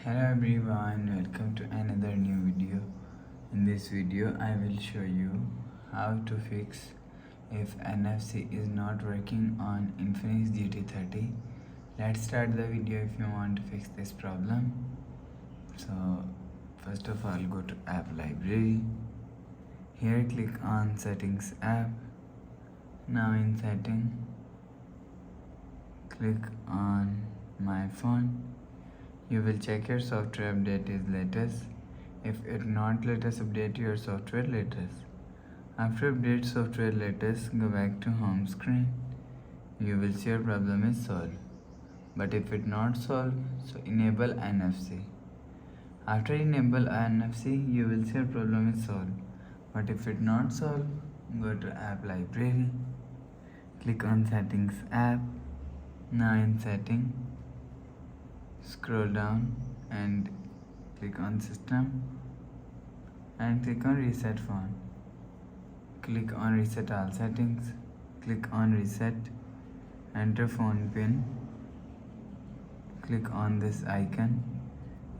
Hello everyone, welcome to another new video. In this video I will show you how to fix if NFC is not working on Infinix GT30. Let's start the video if you want to fix this problem. So first of all, go to app library. Here click on settings app. Now in setting, click on my phone. You will check your software update is latest. If it not latest, update your software latest. After update software latest, go back to home screen. You will see your problem is solved. But if it not solved, so enable NFC. After enable NFC, you will see your problem is solved. But if it not solved, go to app library. Click on settings app. Now in setting, scroll down and click on system and click on reset phone. Click on reset all settings. Click on reset. Enter phone pin. Click on this icon.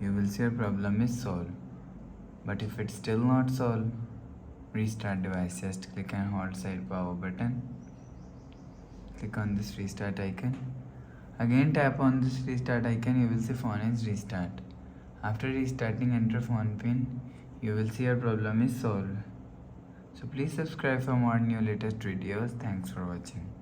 You will see your problem is solved. But if it's still not solved, restart device. Just click and hold side power button. Click on this restart icon. Again tap on this restart icon, you will see phone is restart. After restarting, enter phone pin. You will see your problem is solved. So please subscribe for more new latest videos. Thanks for watching.